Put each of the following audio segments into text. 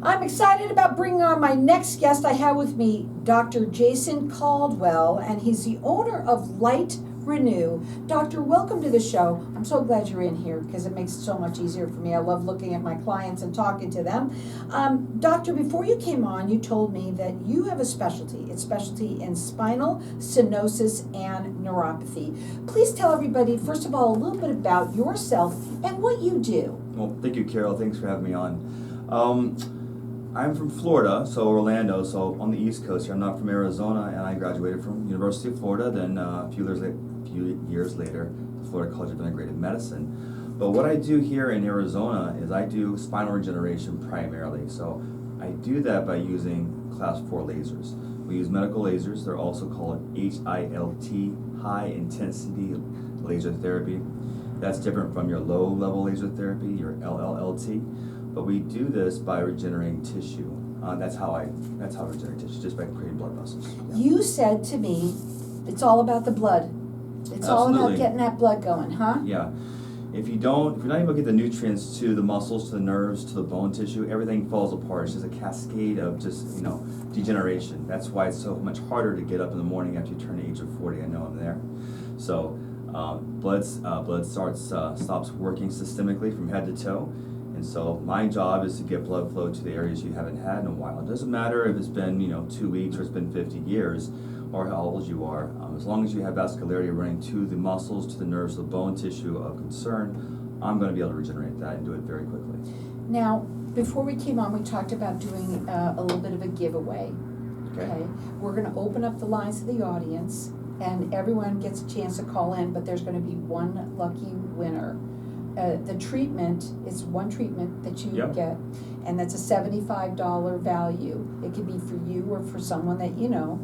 I'm excited about bringing on my next guest. I have with me Dr. Jason Caldwell, and he's the owner of LIGHTRENEW. Doctor, welcome to the show. I'm so glad you're in here because it makes it so much easier for me. I love looking at my clients and talking to them. Doctor, before you came on, you told me that you have a specialty. It's specialty in spinal stenosis and neuropathy. Please tell everybody, first of all, a little bit about yourself and what you do. Well, thank you, Carol. Thanks for having me on. I'm from Florida, so Orlando, so on the East Coast here. I'm not from Arizona, and I graduated from University of Florida. Then a few years later, the Florida College of Integrated Medicine. But what I do here in Arizona is I do spinal regeneration primarily. So I do that by using class 4 lasers. We use medical lasers. They're also called HILT, high intensity laser therapy. That's different from your low level laser therapy, your LLLT. But we do this by regenerating tissue. That's how I regenerate tissue, just by creating blood vessels. Yeah. You said to me, it's all about the blood. It's all about getting that blood going, huh? Yeah. If you're not able to get the nutrients to the muscles, to the nerves, to the bone tissue, everything falls apart. It's just a cascade of degeneration. That's why it's so much harder to get up in the morning after you turn the age of 40. I know I'm there. So blood stops working systemically from head to toe. And so my job is to get blood flow to the areas you haven't had in a while. It doesn't matter if it's been 2 weeks or it's been 50 years or how old you are. As long as you have vascularity running to the muscles, to the nerves, the bone tissue of concern, I'm going to be able to regenerate that and do it very quickly. Now, before we came on, we talked about doing a little bit of a giveaway. Okay. We're going to open up the lines to the audience, and everyone gets a chance to call in, but there's going to be one lucky winner. The treatment is one treatment that you get, and that's a $75 value. It could be for you or for someone that you know.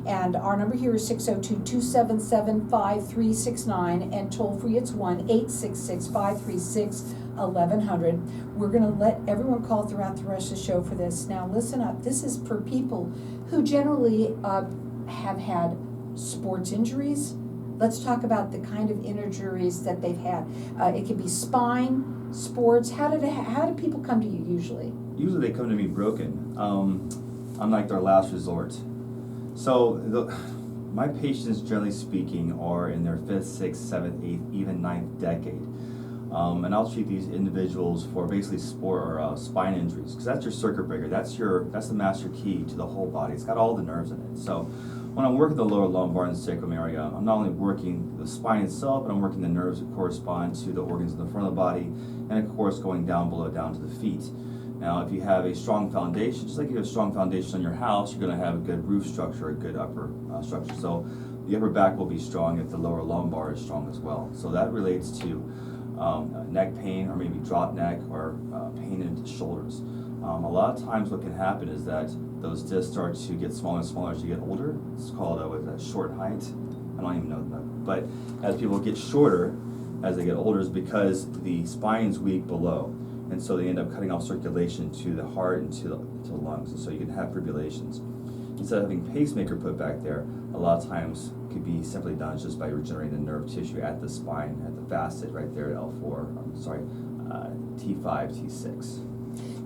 And our number here is 602-277-5369, and toll free it's 1-866-536-1100. We're going to let everyone call throughout the rest of the show for this. Now listen up. This is for people who generally have had sports injuries. Let's talk about the kind of injuries that they've had. It could be spine, sports. How do people come to you usually? Usually they come to me broken. I'm like their last resort. So my patients, generally speaking, are in their 5th, 6th, 7th, 8th, even 9th decade. And I'll treat these individuals for basically sport or spine injuries, because that's your circuit breaker. That's the master key to the whole body. It's got all the nerves in it. So when I'm working the lower lumbar and sacrum area, I'm not only working the spine itself, but I'm working the nerves that correspond to the organs in the front of the body, and of course going down below, down to the feet. Now, if you have a strong foundation, just like you have a strong foundation on your house, you're going to have a good roof structure, a good upper structure. So the upper back will be strong if the lower lumbar is strong as well. So that relates to neck pain, or maybe drop neck, or pain in the shoulders. A lot of times what can happen is that those discs start to get smaller and smaller as you get older. It's called short height. I don't even know that. But as people get shorter as they get older, is because the spine's weak below. And so they end up cutting off circulation to the heart and to the lungs. And so you can have fibrillations. Instead of having pacemaker put back there, a lot of times could be simply done just by regenerating the nerve tissue at the spine, at the facet right there at T5, T6.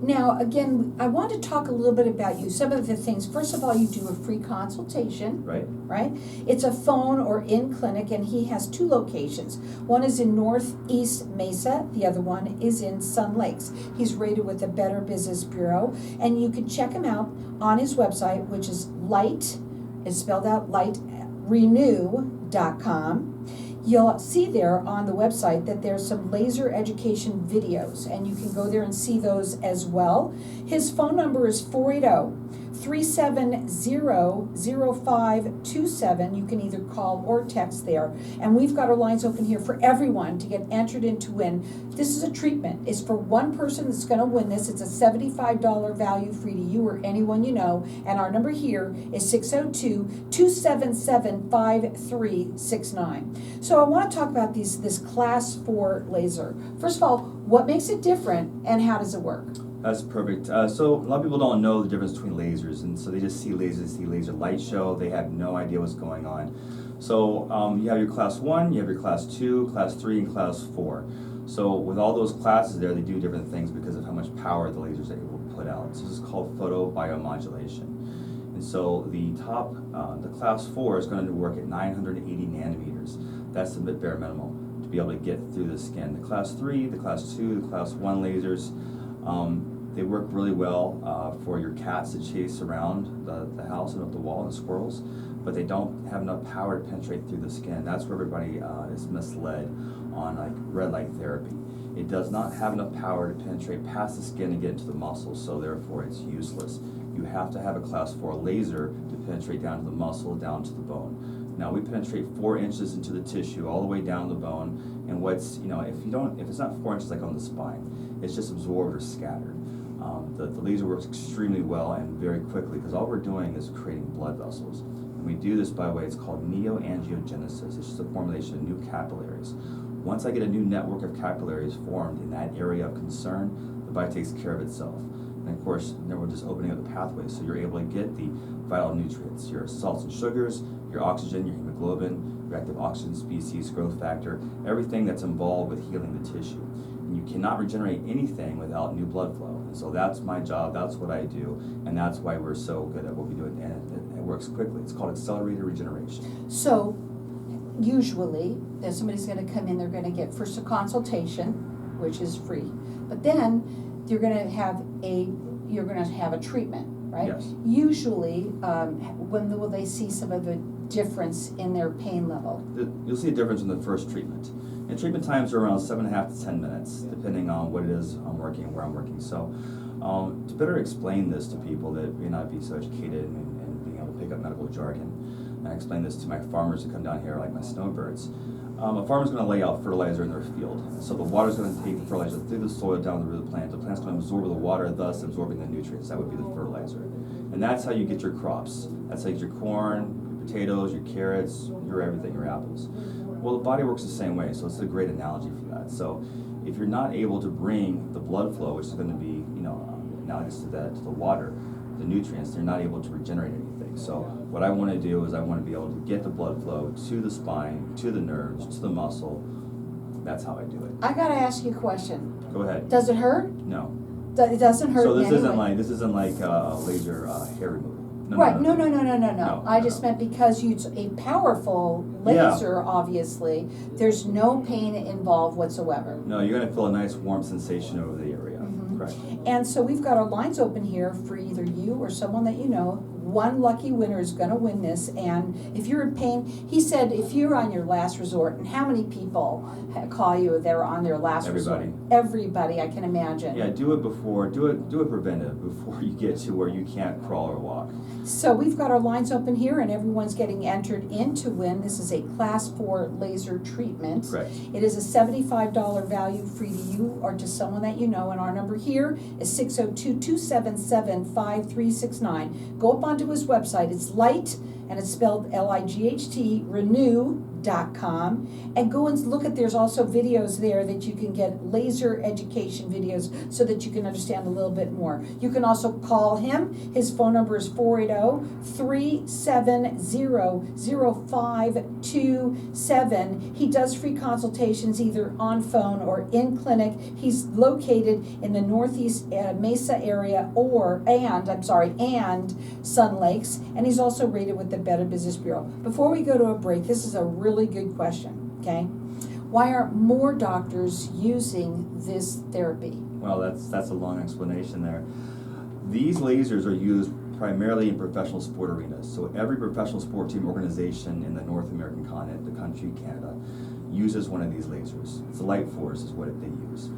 Now, again, I want to talk a little bit about you. Some of the things, first of all, you do a free consultation. Right? It's a phone or in clinic, and he has 2 locations. One is in Northeast Mesa. The other one is in Sun Lakes. He's rated with the Better Business Bureau, and you can check him out on his website, which is LIGHTRENEW.com. You'll see there on the website that there's some laser education videos, and you can go there and see those as well. His phone number is 480-370-0527. You can either call or text there. And we've got our lines open here for everyone to get entered in to win. This is a treatment. It's for one person that's going to win this. It's a $75 value, free to you or anyone you know. And our number here is 602-277-5369. So I want to talk about this class 4 laser. First of all, what makes it different and how does it work? That's perfect. So a lot of people don't know the difference between lasers, and so they just see lasers, see laser light show. They have no idea what's going on. So you have your class 1, you have your class 2, class 3, and class 4. So with all those classes there, they do different things because of how much power the lasers are able to put out. So this is called photobiomodulation. And so the top, the class 4 is going to work at 980 nanometers. That's the bare minimum to be able to get through the skin. The class 3, the class 2, the class 1 lasers, they work really well for your cats to chase around the house and up the wall and squirrels, but they don't have enough power to penetrate through the skin. That's where everybody is misled on like red light therapy. It does not have enough power to penetrate past the skin and get into the muscles, so therefore it's useless. You have to have a class 4 laser to penetrate down to the muscle, down to the bone. Now we penetrate 4 inches into the tissue, all the way down the bone, and what's, if it's not 4 inches like on the spine, it's just absorbed or scattered. The laser works extremely well and very quickly because all we're doing is creating blood vessels. And we do this by way, it's called neoangiogenesis. It's just a formulation of new capillaries. Once I get a new network of capillaries formed in that area of concern, the body takes care of itself. And of course, then we're just opening up the pathways, so you're able to get the vital nutrients, your salts and sugars, your oxygen, your hemoglobin, your active oxygen species, growth factor, everything that's involved with healing the tissue. And you cannot regenerate anything without new blood flow. And so that's my job, that's what I do, and that's why we're so good at what we do, and it works quickly. It's called accelerated regeneration. So, usually, if somebody's going to come in, they're going to get first a consultation, which is free, but then you're going to have a treatment, right? Yes. Usually, when will they see some of the difference in their pain level? You'll see a difference in the first treatment. And treatment times are around 7.5 to 10 minutes, depending on what it is I'm working and where I'm working. So, to better explain this to people that may not be so educated and being able to pick up medical jargon, and I explain this to my farmers who come down here, like my snowbirds. A farmer's going to lay out fertilizer in their field. So the water's going to take the fertilizer through the soil down the root of the plant. The plant's going to absorb the water, thus absorbing the nutrients. That would be the fertilizer. And that's how you get your crops. That's how you get your corn, your potatoes, your carrots, your everything, your apples. Well, the body works the same way, so it's a great analogy for that. So if you're not able to bring the blood flow, which is going to be, analogous to that, to the water, the nutrients, they're not able to regenerate anything. So what I want to do is I want to be able to get the blood flow to the spine, to the nerves, to the muscle. That's how I do it. I got to ask you a question. Go ahead. Does it hurt? No. It doesn't hurt. So this in any isn't way? like laser hair removal. Right, no. No, I just meant because it's a powerful laser, obviously, there's no pain involved whatsoever. No, you're going to feel a nice warm sensation over the area. Mm-hmm. Correct. And so we've got our lines open here for either you or someone that you know. One lucky winner is going to win this, and if you're in pain, he said if you're on your last resort, and how many people call you they're on their last resort? Everybody, I can imagine. Yeah, do it preventive before you get to where you can't crawl or walk. So we've got our lines open here, and everyone's getting entered in to win. This is a class 4 laser treatment. Correct. It is a $75 value free to you or to someone that you know, and our number here is 602-277-5369. Go up onto his website. It's Light, and it's spelled L-I-G-H-T, renew.com, and go and look at, there's also videos there that you can get, laser education videos, so that you can understand a little bit more. You can also call him. His phone number is 480-370-0527. He does free consultations either on phone or in clinic. He's located in the Northeast Mesa area and Sun Lakes, and he's also rated with the Better Business Bureau. Before we go to a break, this is a really good question, okay? Why aren't more doctors using this therapy? Well, that's a long explanation there. These lasers are used primarily in professional sport arenas. So every professional sport team organization in the North American continent, the country, Canada, uses one of these lasers. It's the Light Force is what they use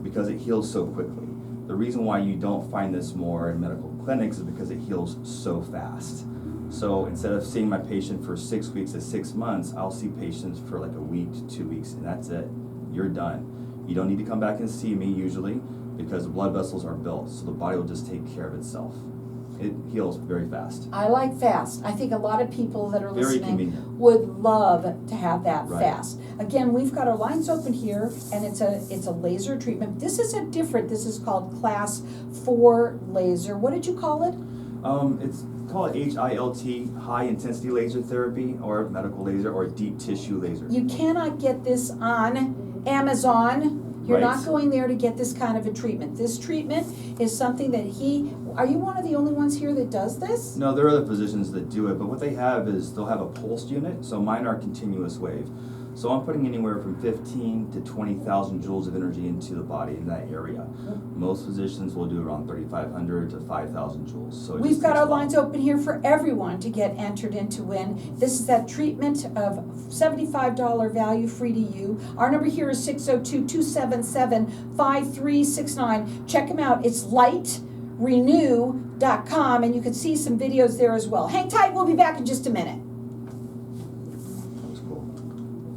because it heals so quickly. The reason why you don't find this more in medical clinics is because it heals so fast. So instead of seeing my patient for 6 weeks to 6 months, I'll see patients for like a week to 2 weeks, and that's it. You're done. You don't need to come back and see me usually because the blood vessels are built, so the body will just take care of itself. It heals very fast. I like fast. I think a lot of people that are Very listening convenient. would love to have that Right. fast. Again, we've got our lines open here, and it's a laser treatment. This is this is called class 4 laser. What did you call it? It's called HILT, high intensity laser therapy, or medical laser, or deep tissue laser. You cannot get this on Amazon. You're Right. not going there to get this kind of a treatment. This treatment is something that are you one of the only ones here that does this? No, there are other physicians that do it, but what they have is they'll have a pulsed unit, so mine are continuous wave. So I'm putting anywhere from 15 to 20,000 joules of energy into the body in that area. Most physicians will do around 3,500 to 5,000 joules. So We've got our lines open here for everyone to get entered into win. This is that treatment of $75 value free to you. Our number here is 602-277-5369. Check them out. It's LIGHTRENEW.com, and you can see some videos there as well. Hang tight. We'll be back in just a minute.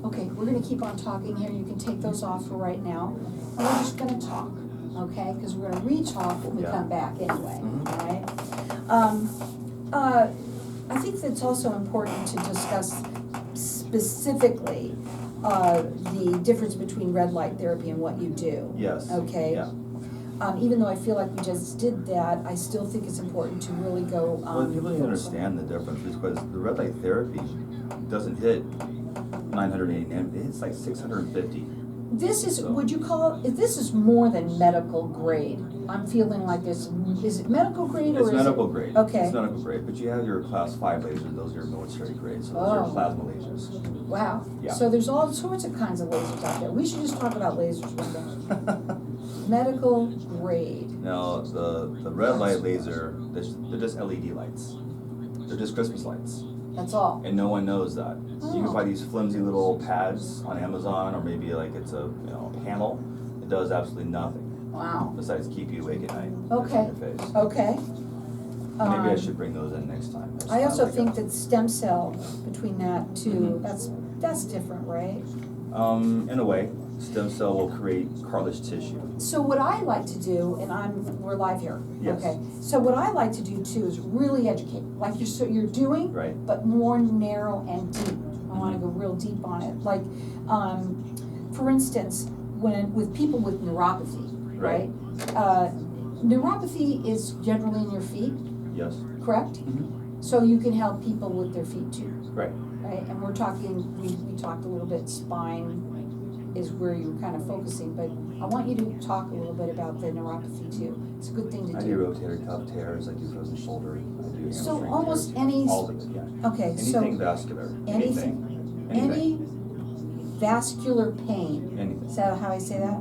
Okay, we're going to keep on talking here. You can take those off for right now. And we're just going to talk, okay? Because we're going to re-talk when we come back anyway, all right? I think that's also important to discuss specifically the difference between red light therapy and what you do. Yes. Okay? Yeah. Even though I feel like we just did that, I still think it's important to really go. Well, people need to understand the difference because the red light therapy doesn't hit 980, it hits like 650. This is, would you call it, this is more than medical grade. I'm feeling like this, is it medical grade or It's is medical it? grade. Okay. It's medical grade, but you have your class 5 lasers, those are your military grade, so those are plasma lasers. Wow. Yeah. So there's all sorts of kinds of lasers out there. We should just talk about lasers one day. Medical grade. Now, the red light laser, they're just LED lights. They're just Christmas lights. That's all. And no one knows that. Oh. You can buy these flimsy little pads on Amazon, or maybe like it's a panel. It does absolutely nothing Wow. besides keep you awake at night. Okay. In your face. Okay. Maybe I should bring those in next time. I also think that stem cell, between that too, that's different, right? In a way, stem cell will create cartilage tissue. So what I like to do, and we're live here. Yes. Okay. So what I like to do too is really educate, like you're doing, Right. but more narrow and deep. I want to go real deep on it. Like, for instance, with people with neuropathy, right? Neuropathy is generally in your feet, Yes. correct? Mm-hmm. So you can help people with their feet too, Right. right? And we're talking, we talked a little bit, spine is where you're kind of focusing, but I want you to talk a little bit about the neuropathy too. It's a good thing to do. I do rotator cuff tears, I do frozen shoulder, I do So hamstring almost tears. any. All of it, yeah. Okay, Anything so vascular. anything, any vascular pain. Anything. Is that how I say that?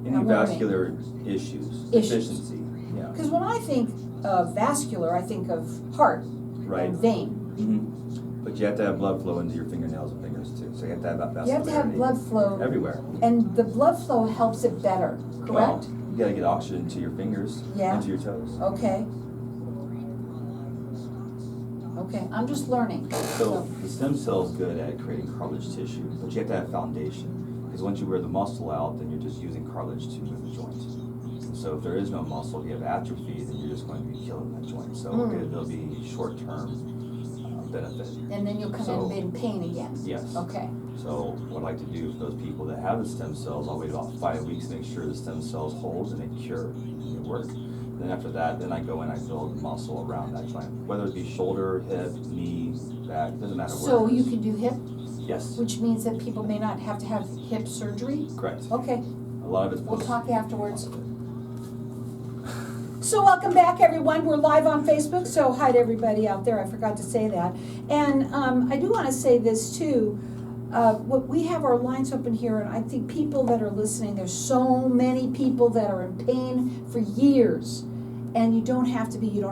Any I'm learning. vascular issues, deficiency. Yeah. Because when I think of vascular, I think of heart Right. and vein. Mm-hmm. But you have to have blood flow into your fingernails and fingers too. So you have to have that vascularity. You have to have blood flow. Everywhere. And the blood flow helps it better, correct? Well, you gotta get oxygen to your fingers, Yeah. and to your toes. Okay. Okay, I'm just learning. So the stem cell is good at creating cartilage tissue, but you have to have foundation. Because once you wear the muscle out, then you're just using cartilage to move the joint. And so if there is no muscle, if you have atrophy, then you're just going to be killing that joint. So there'll be short-term benefit. And then you'll come in pain again. Yes. Okay. So what I like to do for those people that have the stem cells, I'll wait about 5 weeks, make sure the stem cells hold and they cure and they work. And then after that, then I go and I build muscle around that joint, whether it be shoulder, hip, knee, back, it doesn't matter where. So it you is. can do hip, Yes. which means that people may not have to have hip surgery? Correct. Okay, A lot of it's we'll talk afterwards. Most of it. So welcome back, everyone. We're live on Facebook, so hi to everybody out there. I forgot to say that. And I do want to say this too. We have our lines open here, and I think people that are listening, there's so many people that are in pain for years. And you don't have to be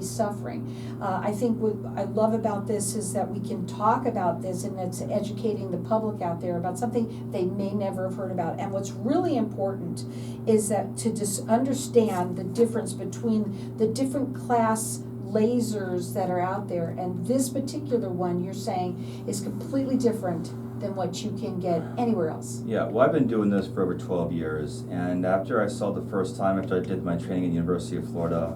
suffering. I think what I love about this is that we can talk about this, and it's educating the public out there about something they may never have heard about. And what's really important is that to just understand the difference between the different class lasers that are out there, and this particular one you're saying is completely different than what you can get anywhere else. Yeah, well, I've been doing this for over 12 years, and after I saw the first time, after I did my training at the University of Florida,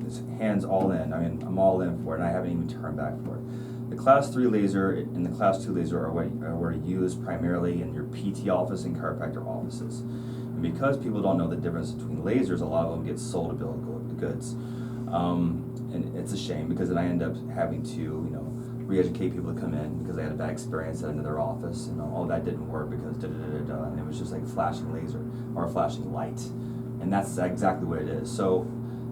it's hands all in. I mean, I'm all in for it, and I haven't even turned back for it. The Class 3 laser and the Class 2 laser are what are used primarily in your PT office and chiropractor offices. And because people don't know the difference between lasers, a lot of them get sold a bill of goods. And it's a shame because then I end up having to, re-educate people to come in because they had a bad experience at another office, and oh, that didn't work because da-da-da-da-da, and it was just like flashing laser or flashing light. And that's exactly what it is. So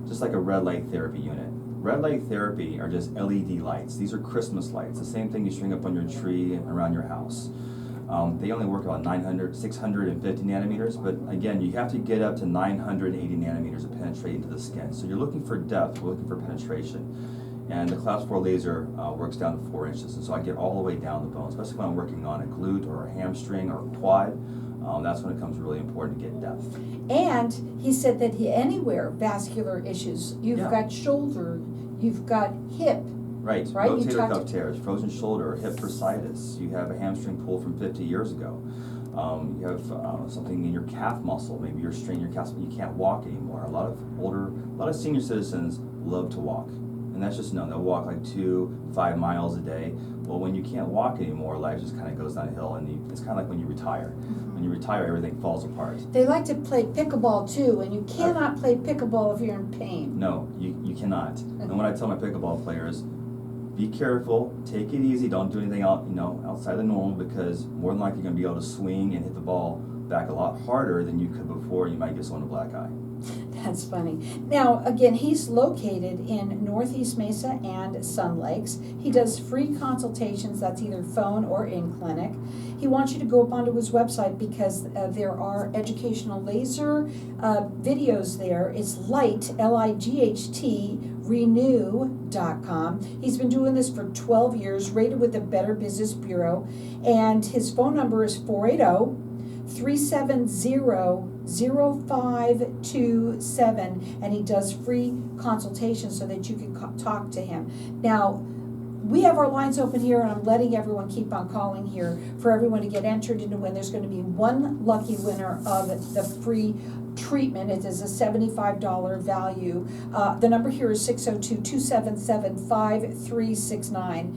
just like a red light therapy unit. Red light therapy are just LED lights. These are Christmas lights, the same thing you string up on your tree around your house. They only work about 650 nanometers, but again, you have to get up to 980 nanometers to penetrate into the skin. So you're looking for depth, we're looking for penetration. And the class 4 laser works down to 4 inches, and so I get all the way down the bone, especially when I'm working on a glute or a hamstring or a quad. That's when it becomes really important to get depth. And he said that anywhere vascular issues, you've got shoulder, you've got hip. Right, right? Rotator cuff tears, frozen shoulder, hip bursitis. You have a hamstring pull from 50 years ago. You have something in your calf muscle. Maybe you're straining your calf, you can't walk anymore. A lot of senior citizens love to walk. And that's just known. They'll walk like 2-5 miles a day. Well, when you can't walk anymore, life just kind of goes downhill, and it's kind of like when you retire. Mm-hmm. When you retire, everything falls apart. They like to play pickleball too, and you cannot play pickleball if you're in pain. No, you cannot. And when I tell my pickleball players, be careful, take it easy, don't do anything outside the normal, because more than likely you're going to be able to swing and hit the ball back a lot harder than you could before. You might get someone a black eye. That's funny. Now, again, he's located in Northeast Mesa and Sun Lakes. He does free consultations, that's either phone or in clinic. He wants you to go up onto his website because there are educational laser videos there. It's Light, L-I-G-H-T, renew.com. He's been doing this for 12 years, rated with the Better Business Bureau, and his phone number is 480-370-0527, and he does free consultations so that you can talk to him. Now, we have our lines open here, and I'm letting everyone keep on calling here for everyone to get entered into win. There's going to be one lucky winner of the free treatment. It is a $75 value. The number here is 602-277-5369.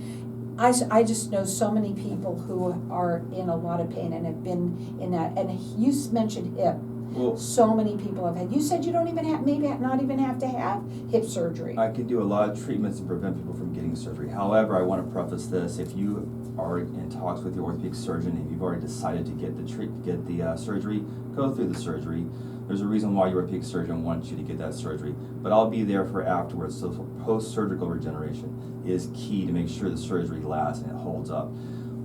I just know so many people who are in a lot of pain and have been in that. And you mentioned hip. Well, so many people have had. You said you don't even have, maybe not even have to have hip surgery. I can do a lot of treatments to prevent people from getting surgery. However, I want to preface this: if you are in talks with your orthopedic surgeon and you've already decided to get the surgery, go through the surgery. There's a reason why your orthopedic surgeon wants you to get that surgery, but I'll be there for afterwards. So post-surgical regeneration is key to make sure the surgery lasts and it holds up.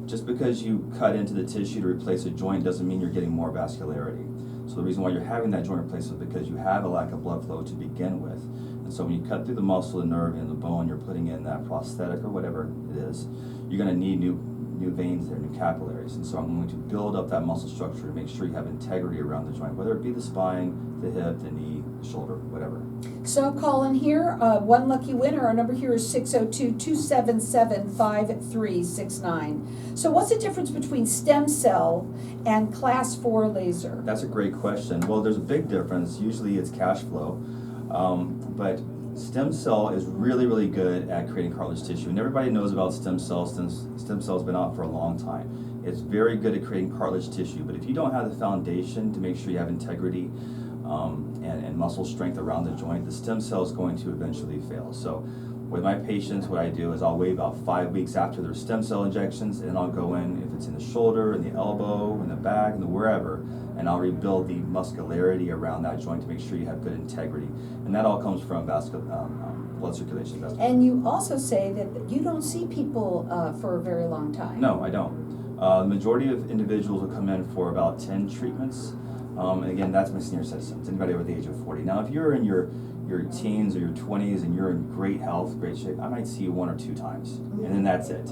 Just because you cut into the tissue to replace a joint doesn't mean you're getting more vascularity. So the reason why you're having that joint replaced is because you have a lack of blood flow to begin with. And so when you cut through the muscle, the nerve, and the bone, you're putting in that prosthetic or whatever it is, you're going to need new veins there, new capillaries. And so I'm going to build up that muscle structure to make sure you have integrity around the joint, whether it be the spine, the hip, the knee, the shoulder, whatever. So call in here, one lucky winner. Our number here is 602-277-5369. So what's the difference between stem cell and class 4 laser? That's a great question. Well, there's a big difference. Usually it's cash flow, but stem cell is really, really good at creating cartilage tissue. And everybody knows about stem cells. Stem cells been out for a long time. It's very good at creating cartilage tissue, but if you don't have the foundation to make sure you have integrity and muscle strength around the joint, the stem cell is going to eventually fail. So with my patients, what I do is I'll wait about 5 weeks after their stem cell injections, and I'll go in, if it's in the shoulder, in the elbow, in the back, in the wherever, and I'll rebuild the muscularity around that joint to make sure you have good integrity. And that all comes from blood circulation. And you also say that you don't see people for a very long time. No, I don't. The majority of individuals will come in for about 10 treatments. And again, that's my senior citizens, anybody over the age of 40. Now, if you're in your teens or your 20s and you're in great health, great shape, I might see you 1 or 2 times, and then that's it.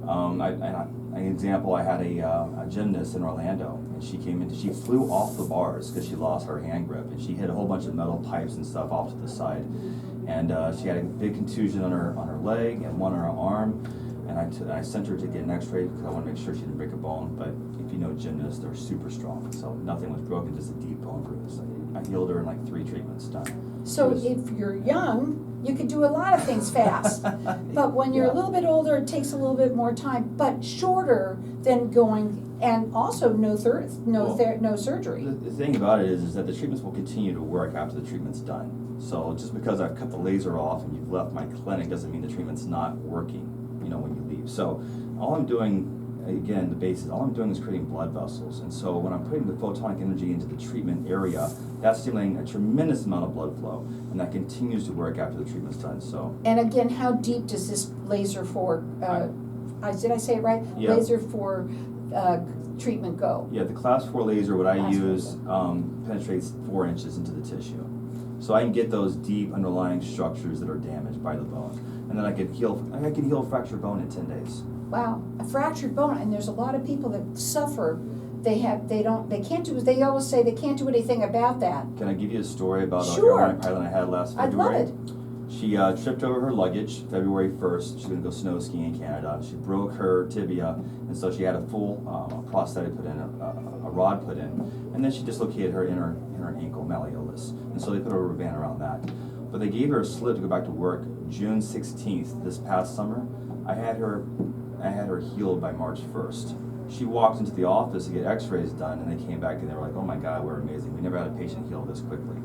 An example, I had a gymnast in Orlando, and she came in, she flew off the bars because she lost her hand grip, and she hit a whole bunch of metal pipes and stuff off to the side. And she had a big contusion on her leg and one on her arm. And I sent her to get an x-ray because I want to make sure she didn't break a bone. But if you know gymnasts, they're super strong. So nothing was broken, just a deep bone bruise. I healed her in like 3 treatments, done. So if you're young, you could do a lot of things fast. But when you're a little bit older, it takes a little bit more time. But shorter than going, and also no surgery. The thing about it is that the treatments will continue to work after the treatment's done. So just because I've cut the laser off and you've left my clinic doesn't mean the treatment's not working. when you leave. So all I'm doing, again, the basics, all I'm doing is creating blood vessels. And so when I'm putting the photonic energy into the treatment area, that's stimulating a tremendous amount of blood flow, and that continues to work after the treatment's done. So. And again, how deep does this laser for, did I say it right? Yeah. Laser for treatment go? Yeah, the class 4 laser, what I Class 4 use, penetrates 4 inches into the tissue. So I can get those deep underlying structures that are damaged by the bone. And then I can heal a fractured bone in 10 days. Wow, a fractured bone, and there's a lot of people that suffer. They always say they can't do anything about that. Can I give you a story about Sure. a airline pilot I had last I'd February? love it. She tripped over her luggage February 1st. She's going to go snow skiing in Canada. She broke her tibia, and so she had a full prosthetic put in, a rod put in, and then she dislocated her inner ankle malleolus, and so they put a rubber band around that. But they gave her a slip to go back to work June 16th this past summer. I had her healed by March 1st. She walked into the office to get x-rays done, and they came back and they were like, oh my God, we're amazing. We never had a patient heal this quickly.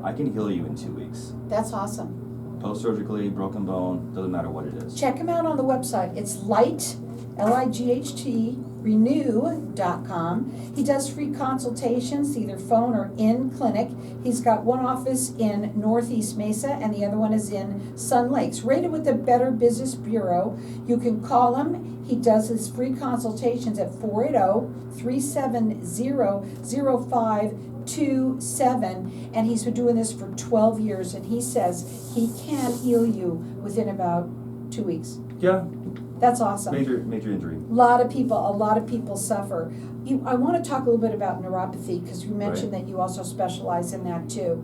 I can heal you in 2 weeks. That's awesome. Post-surgically, broken bone, doesn't matter what it is. Check him out on the website. It's Light, L-I-G-H-T, renew.com. He does free consultations, either phone or in clinic. He's got one office in Northeast Mesa and the other one is in Sun Lakes. Rated with the Better Business Bureau. You can call him. He does his free consultations at 480-370-0527, and he's been doing this for 12 years, and he says he can heal you within about 2 weeks. Yeah. That's awesome. Major injury. A lot of people suffer. I want to talk a little bit about neuropathy, because you mentioned that you also specialize in that too.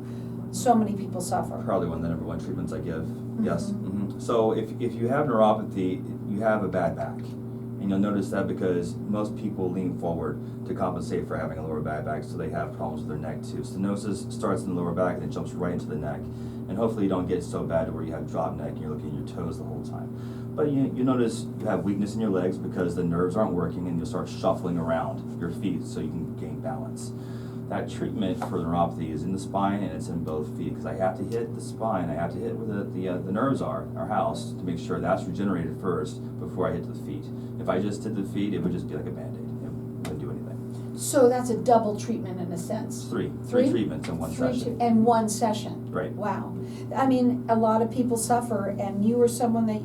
So many people suffer. Probably one of the number 1 treatments I give. Yes. Mm-hmm. So if you have neuropathy, you have a bad back. And you'll notice that because most people lean forward to compensate for having a lower bad back, so they have problems with their neck too. Stenosis starts in the lower back and it jumps right into the neck. And hopefully you don't get so bad to where you have drop neck and you're looking at your toes the whole time. But you notice you have weakness in your legs because the nerves aren't working, and you'll start shuffling around your feet so you can gain balance. That treatment for neuropathy is in the spine and it's in both feet, because I have to hit the spine, I have to hit where the nerves are, our house, to make sure that's regenerated first before I hit the feet. If I just hit the feet, it would just be like a Band-Aid. It wouldn't do anything. So that's a double treatment in a sense. Three treatments in one session. And one session. Right. Wow. I mean, a lot of people suffer, and you are someone that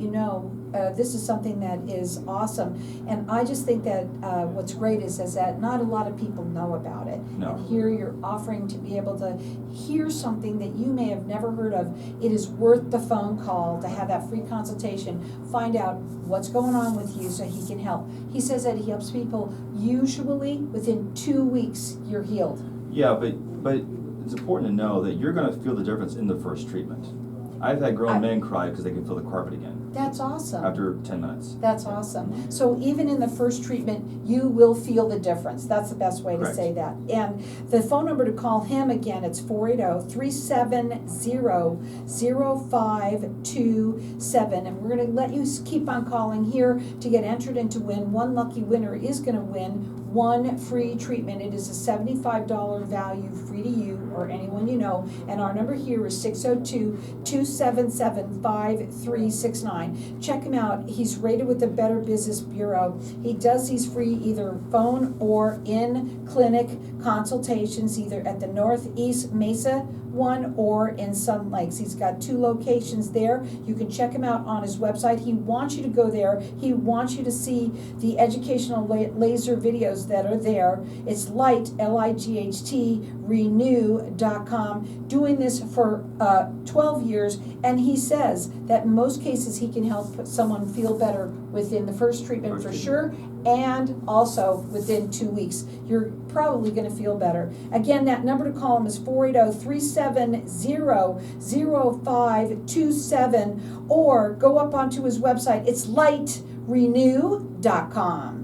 this is something that is awesome. And I just think that what's great is that not a lot of people know about it. No. And here you're offering to be able to hear something that you may have never heard of. It is worth the phone call to have that free consultation, find out what's going on with you so he can help. He says that he helps people usually within 2 weeks you're healed. Yeah, but it's important to know that you're going to feel the difference in the first treatment. I've had grown men cry because they can feel the carpet again. That's awesome. After 10 minutes. That's awesome. So even in the first treatment, you will feel the difference. That's the best way to Correct. say that. And the phone number to call him again, it's 480-370-0527. And we're going to let you keep on calling here to get entered and to win. One lucky winner is going to win one free treatment. It is a $75 value, free to you or anyone you know. And our number here is 602-277-5369. Check him out. He's rated with the Better Business Bureau. He does these free either phone or in clinic consultations, either at the Northeast Mesa one or in Sun Lakes. He's got 2 locations there. You can check him out on his website. He wants you to go there. He wants you to see the educational laser videos that are there. It's Light, L-I-G-H-T, renew.com, doing this for 12 years, and he says that in most cases he can help someone feel better within the first treatment for sure, and also within 2 weeks. You're probably going to feel better. Again, that number to call him is 480-370-0527, or go up onto his website. It's lightrenew.com.